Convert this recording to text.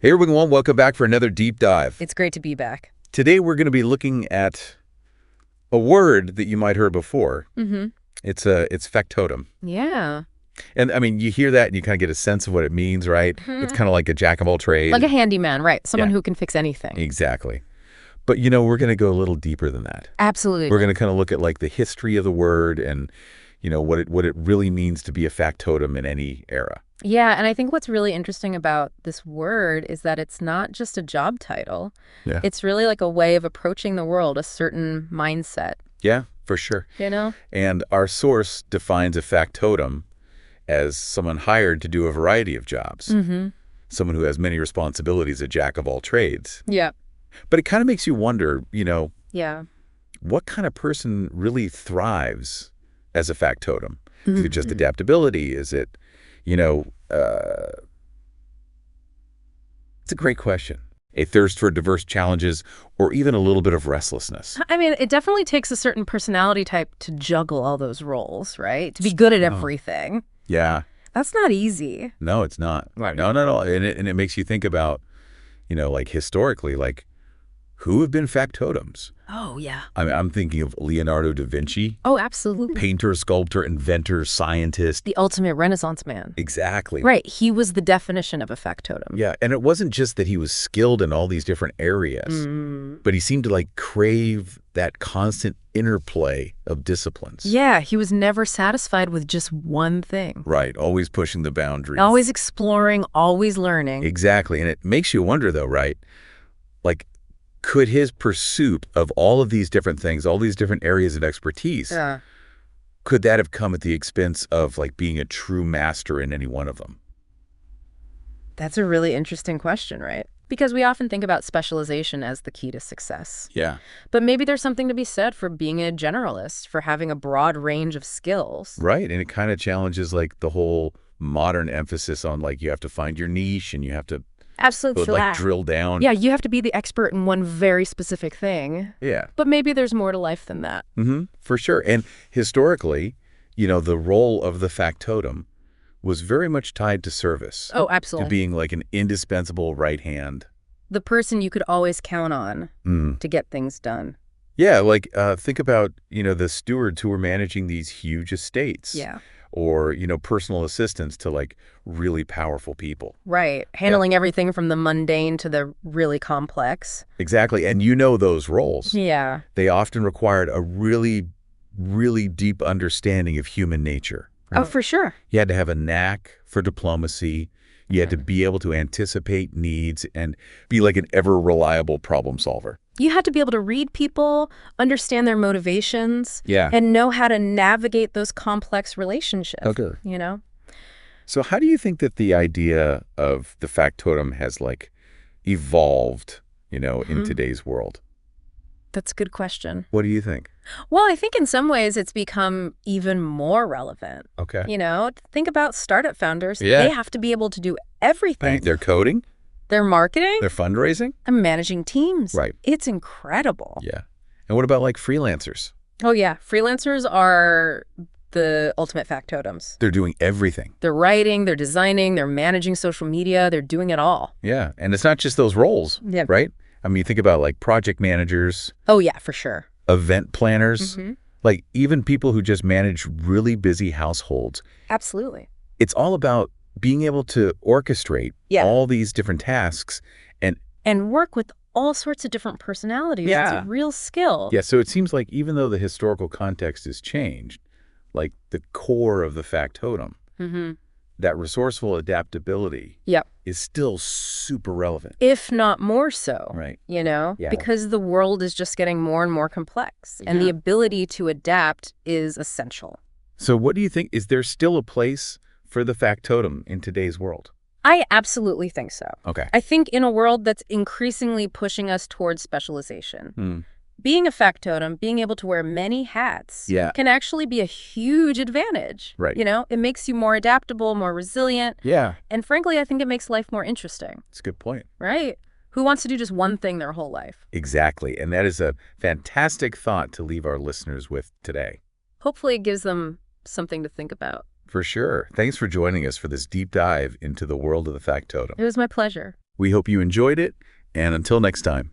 Hey everyone, welcome back for another deep dive. It's great to be back. Today we're going to be looking at a word that you might heard before. Mm-hmm. It's factotum. Yeah. And I mean, you hear that and you kind of get a sense of what it means, right? It's kind of like a jack of all trades. Like a handyman, right? Someone Yeah. who can fix anything. Exactly. But we're going to go a little deeper than that. Absolutely. We're going to kind of look at like the history of the word and what it really means to be a factotum in any era. Yeah, and I think what's really interesting about this word is that it's not just a job title. Yeah. It's really like a way of approaching the world, a certain mindset. Yeah, for sure. And our source defines a factotum as someone hired to do a variety of jobs. Mm-hmm. Someone who has many responsibilities, a jack of all trades. Yeah. But it kind of makes you wonder, Yeah. what kind of person really thrives as a factotum? Mm-hmm. Is it just adaptability? Is it, it's a great question. A thirst for diverse challenges or even a little bit of restlessness. I mean, it definitely takes a certain personality type to juggle all those roles, right? To be good at everything. Yeah. That's not easy. No, it's not. Right. No, not at all. And it makes you think about, like historically, like who have been factotums? Oh, yeah. I mean, I'm thinking of Leonardo da Vinci. Oh, absolutely. Painter, sculptor, inventor, scientist. The ultimate Renaissance man. Exactly. Right. He was the definition of a factotum. Yeah. And it wasn't just that he was skilled in all these different areas, but he seemed to like crave that constant interplay of disciplines. Yeah. He was never satisfied with just one thing. Right. Always pushing the boundaries. Always exploring, always learning. Exactly. And it makes you wonder, though, right? Like, could his pursuit of all of these different things, all these different areas of expertise, could that have come at the expense of like being a true master in any one of them? That's a really interesting question, right? Because we often think about specialization as the key to success. Yeah. But maybe there's something to be said for being a generalist, for having a broad range of skills. Right. And it kind of challenges like the whole modern emphasis on like you have to find your niche and you have to Absolutely. like drill down. Yeah, you have to be the expert in one very specific thing. Yeah. But maybe there's more to life than that. Mm-hmm. For sure. And historically, the role of the factotum was very much tied to service. Oh, absolutely. To being like an indispensable right hand. The person you could always count on to get things done. Yeah, like think about, the stewards who were managing these huge estates. Yeah. Or, personal assistants to like really powerful people. Right. Handling everything from the mundane to the really complex. Exactly. And those roles. Yeah. They often required a really, really deep understanding of human nature. Right? Oh, for sure. You had to have a knack for diplomacy. You had to be able to anticipate needs and be like an ever reliable problem solver. You had to be able to read people, understand their motivations, Yeah. and know how to navigate those complex relationships. Okay. So how do you think that the idea of the factotum has like evolved, in today's world? that's a good question. What do you think? Well, I think in some ways it's become even more relevant. Okay. Think about startup founders. Yeah. They have to be able to do everything. They're coding, Their marketing they're fundraising. and managing teams. Right. It's incredible. Yeah. And what about like freelancers? Oh, yeah. Freelancers are the ultimate factotums. They're doing everything. They're writing, they're designing, they're managing social media, they're doing it all. Yeah. And it's not just those roles, Yeah. right? I mean, you think about like project managers, Oh, yeah, for sure. event planners, like even people who just manage really busy households. Absolutely. It's all about being able to orchestrate Yeah. all these different tasks. And work with all sorts of different personalities. Yeah. It's a real skill. Yeah, so it seems like even though the historical context has changed, like the core of the factotum, that resourceful adaptability Yep. is still super relevant. If not more so. Right. Yeah. Because the world is just getting more and more complex. And Yeah. the ability to adapt is essential. So what do you think? Is there still a place for the factotum in today's world? I absolutely think so. Okay. I think in a world that's increasingly pushing us towards specialization, being a factotum, being able to wear many hats can actually be a huge advantage. Right. It makes you more adaptable, more resilient. Yeah. And frankly, I think it makes life more interesting, That's a good point. right? Who wants to do just one thing their whole life? Exactly. And that is a fantastic thought to leave our listeners with today. Hopefully it gives them something to think about. For sure. Thanks for joining us for this deep dive into the world of the factotum. It was my pleasure. We hope you enjoyed it, and until next time.